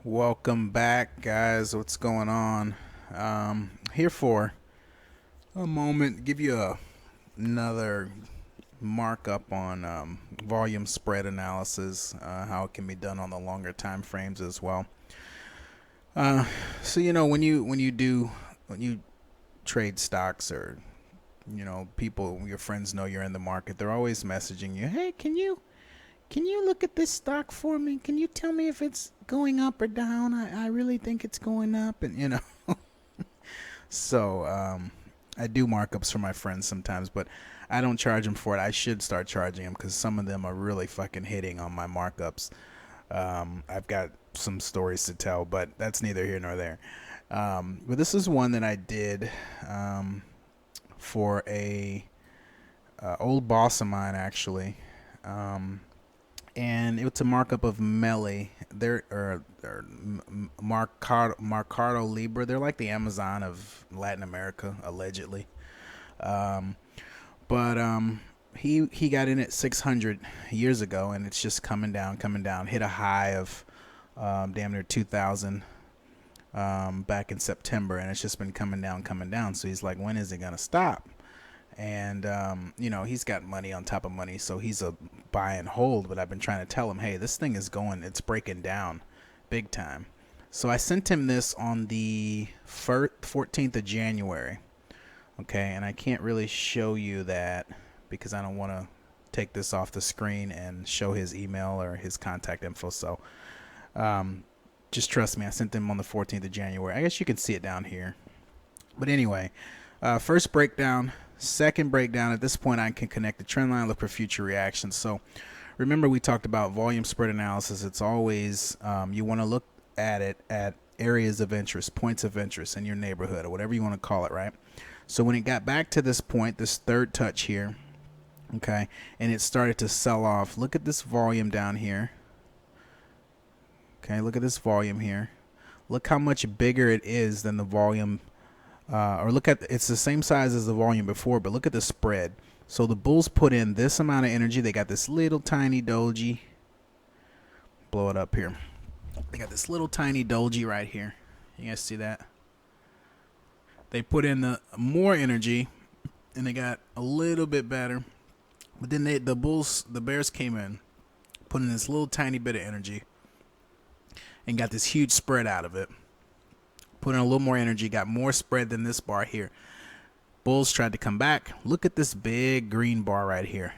Welcome back, guys. What's going on? Here for a moment, give you another markup on volume spread analysis, how it can be done on the longer time frames as well. So when you trade stocks, or people, your friends know you're in the market, they're always messaging you, hey, can you look at this stock for me? Can you tell me if it's going up or down? I really think it's going up. And so I do markups for my friends sometimes, but I don't charge them for it. I should start charging them because some of them are really fucking hitting on my markups. I've got some stories to tell, but that's neither here nor there. But this is one that I did for a old boss of mine, actually. And it's a markup of Meli. They're Mercado Libre. They're like the Amazon of Latin America, allegedly. Um, but he got in at 600 years ago, and it's just coming down, coming down. Hit a high of damn near 2,000 back in September, and it's just been coming down, coming down. So he's like, when is it gonna stop? And he's got money on top of money, so he's a buy and hold. But I've been trying to tell him, hey, this thing is going, it's breaking down big time. So I sent him this on the 14th of January. Okay, and I can't really show you that because I don't want to take this off the screen and show his email or his contact info. So just trust me, I sent him on the 14th of January. I guess you can see it down here. But anyway, first breakdown. Second breakdown, at this point I can connect the trend line, look for future reactions. So remember, we talked about volume spread analysis. It's always, you want to look at it at areas of interest, points of interest in your neighborhood, or whatever you want to call it, right? So when it got back to this point, this third touch here, okay, and it started to sell off, look at this volume down here. Okay, look at this volume here. Look how much bigger it is than the volume, or look at, it's the same size as the volume before, but look at the spread. So the bulls put in this amount of energy. They got this little tiny doji. Blow it up here. They got this little tiny doji right here. You guys see that? They put in the more energy, and they got a little bit better. But then the bears came in, put in this little tiny bit of energy, and got this huge spread out of it. Put in a little more energy, got more spread than this bar here. Bulls tried to come back. Look at this big green bar right here.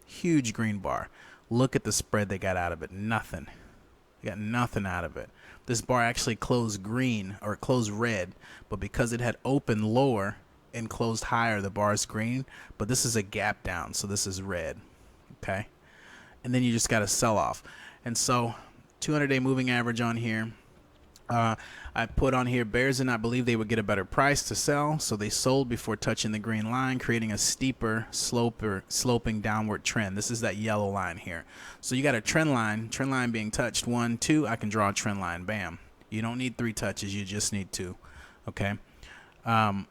Huge green bar. Look at the spread they got out of it. Nothing. They got nothing out of it. This bar actually closed green, or closed red, but because it had opened lower and closed higher, the bar is green. But this is a gap down, so this is red. Okay? And then you just got a sell off. And so 200-day moving average on here. I put on here, bears did not believe they would get a better price to sell, so they sold before touching the green line, creating a steeper sloping downward trend. This is that yellow line here. So you got a trend line being touched. 1, 2, I can draw a trend line. Bam. You don't need 3 touches, you just need 2. Okay. The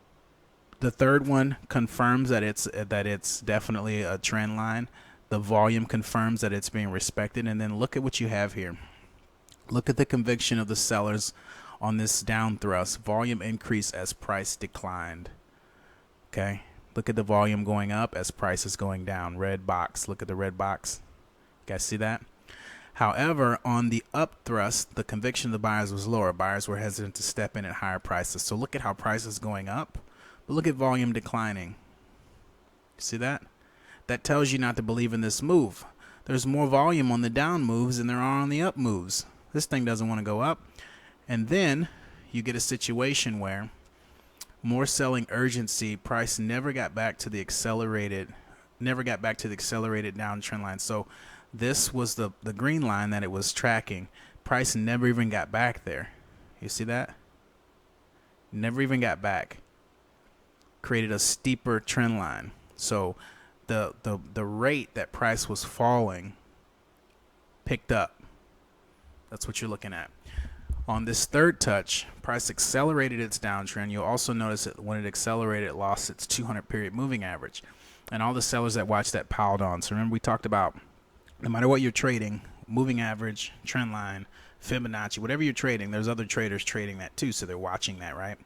third one confirms that it's definitely a trend line. The volume confirms that it's being respected. And then look at what you have here. Look at the conviction of the sellers on this down thrust. Volume increase as price declined. Okay. Look at the volume going up as price is going down. Red box. Look at the red box. You guys see that? However, on the up thrust, the conviction of the buyers was lower. Buyers were hesitant to step in at higher prices. So look at how price is going up, but look at volume declining. See that? That tells you not to believe in this move. There's more volume on the down moves than there are on the up moves. This thing doesn't want to go up. And then you get a situation where more selling urgency, price never got back to the accelerated downtrend line. So this was the green line that it was tracking. Price never even got back there. You see that? Never even got back. Created a steeper trend line. So the rate that price was falling picked up. That's what you're looking at. On this third touch, price accelerated its downtrend. You'll also notice that when it accelerated, it lost its 200-period moving average. And all the sellers that watched that piled on. So remember, we talked about no matter what you're trading, moving average, trend line, Fibonacci, whatever you're trading, there's other traders trading that too, so they're watching that, right?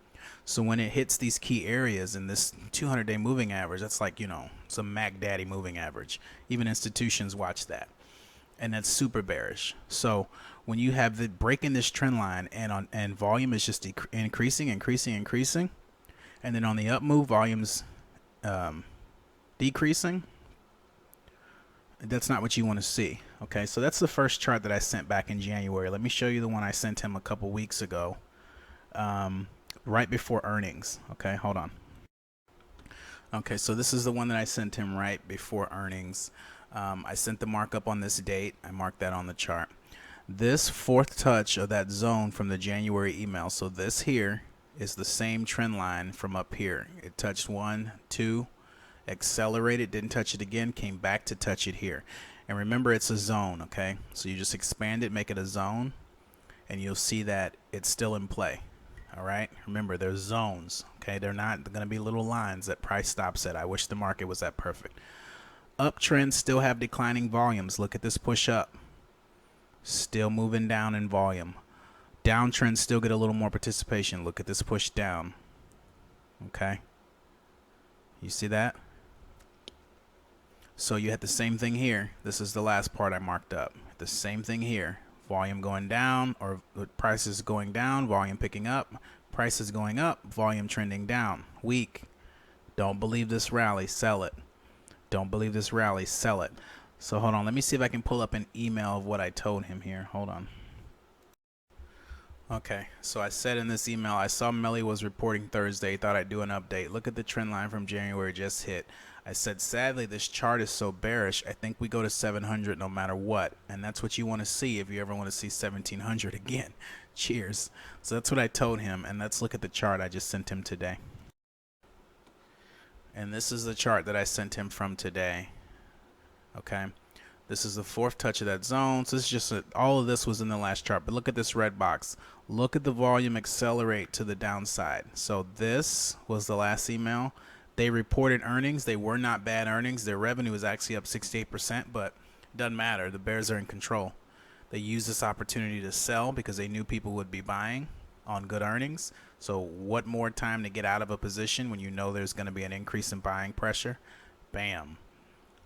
So when it hits these key areas in this 200-day moving average, that's like, you know, some Mac Daddy moving average. Even institutions watch that, and that's super bearish. So when you have the breaking this trend line and volume is just increasing, and then on the up move, volume's decreasing, that's not what you want to see. Okay, so that's the first chart that I sent back in January. Let me show you the one I sent him a couple weeks ago, right before earnings. Okay, hold on. Okay, so this is the one that I sent him right before earnings. I sent the markup on this date. I marked that on the chart. This fourth touch of that zone from the January email, so this here is the same trend line from up here. It touched 1, 2, accelerated, didn't touch it again, came back to touch it here. And remember, it's a zone, okay? So you just expand it, make it a zone, and you'll see that it's still in play. All right, remember, there's zones, okay? They're not going to be little lines that price stops at. I wish the market was that perfect. Uptrends still have declining volumes. Look at this push up, still moving down in volume. Downtrends still get a little more participation. Look at this push down. Okay, you see that? So you had the same thing here. This is the last part I marked up. The same thing here. Volume going down, or prices going down, volume picking up, prices going up, volume trending down. Weak. Don't believe this rally, sell it. Don't believe this rally, sell it. So hold on, let me see if I can pull up an email of what I told him here. Hold on. Okay, so I said in this email, I saw Meli was reporting Thursday, thought I'd do an update. Look at the trend line from January just hit. I said, sadly, this chart is so bearish, I think we go to 700 no matter what. And that's what you want to see if you ever want to see 1700 again. Cheers. So that's what I told him. And let's look at the chart I just sent him today. And this is the chart that I sent him from today. Okay. This is the fourth touch of that zone. So this is just all of this was in the last chart. But look at this red box. Look at the volume accelerate to the downside. So this was the last email. They reported earnings. They were not bad earnings. Their revenue is actually up 68%, but it doesn't matter. The bears are in control. They used this opportunity to sell because they knew people would be buying on good earnings. So what more time to get out of a position when you know there's going to be an increase in buying pressure? Bam.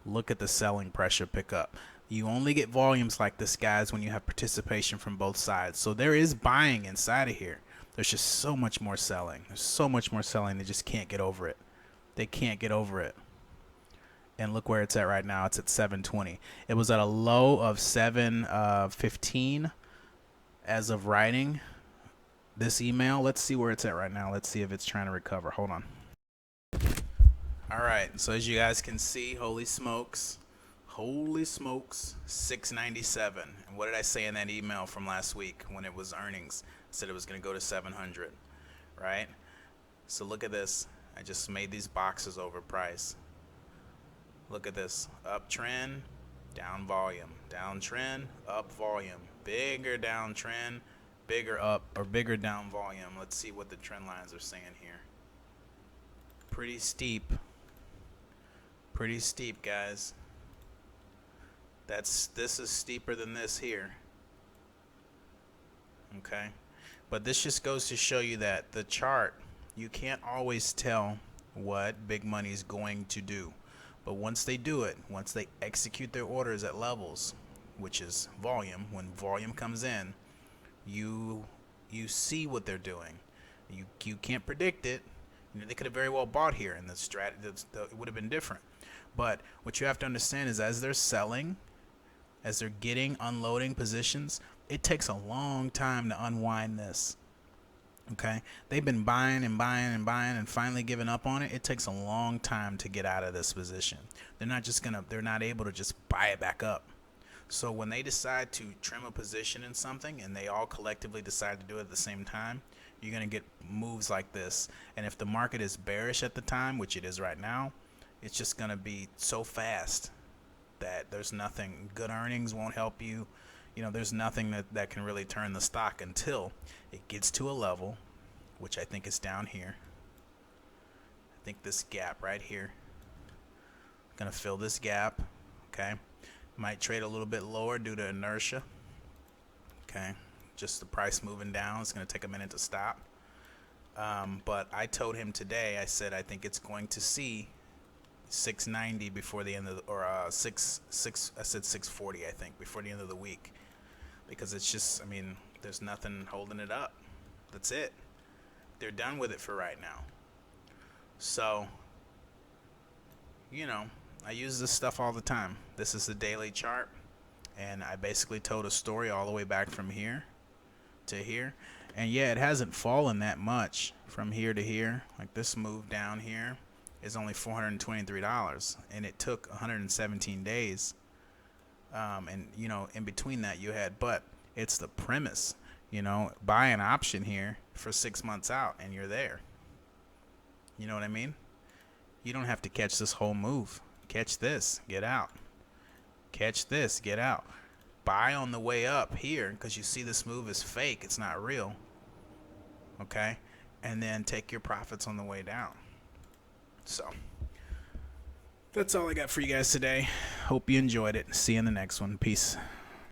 Look at the selling pressure pick up. You only get volumes like this, guys, when you have participation from both sides. So there is buying inside of here. There's just so much more selling. There's so much more selling. They just can't get over it. They can't get over it. And look where it's at right now. It's at 720. It was at a low of 715 as of writing this email. Let's see where it's at right now. Let's see if it's trying to recover. Hold on. All right. So as you guys can see, holy smokes, 697. And what did I say in that email from last week when it was earnings? I said it was going to go to 700, right? So look at this. I just made these boxes over price. Look at this. Uptrend, down volume. Downtrend, up volume. Bigger downtrend, bigger up or bigger down volume. Let's see what the trend lines are saying here. Pretty steep. Pretty steep, guys. This is steeper than this here. Okay? But this just goes to show you that the chart, you can't always tell what big money is going to do. But once they do it, once they execute their orders at levels, which is volume, when volume comes in, you see what they're doing. You can't predict it. You know, they could have very well bought here, and the strategy it would have been different. But what you have to understand is as they're selling, as they're unloading positions, it takes a long time to unwind this. Okay, they've been buying and buying and buying and finally giving up on it. It takes a long time to get out of this position. They're not able to just buy it back up. So when they decide to trim a position in something and they all collectively decide to do it at the same time, you're going to get moves like this. And if the market is bearish at the time, which it is right now, it's just going to be so fast that there's nothing. Good earnings won't help you. You know, there's nothing that can really turn the stock until it gets to a level, which I think is down here. I think this gap right here. Gonna fill this gap. Okay. Might trade a little bit lower due to inertia. Okay. just the price moving down. It's going to take a minute to stop. But I told him today, I said, I think it's going to see 690 before the end of the, or I said 640, I think, before the end of the week. Because it's just, I mean, there's nothing holding it up. That's it. They're done with it for right now. So, you know, I use this stuff all the time. This is the daily chart. And I basically told a story all the way back from here to here. And yeah, it hasn't fallen that much from here to here. Like this move down here is only $423. And it took 117 days. And, you know, in between that you had, but it's the premise, you know, buy an option here for 6 months out and you're there. You know what I mean? You don't have to catch this whole move. Catch this, get out. Catch this, get out. Buy on the way up here because you see this move is fake. It's not real. Okay? And then take your profits on the way down. So, that's all I got for you guys today. Hope you enjoyed it. See you in the next one. Peace.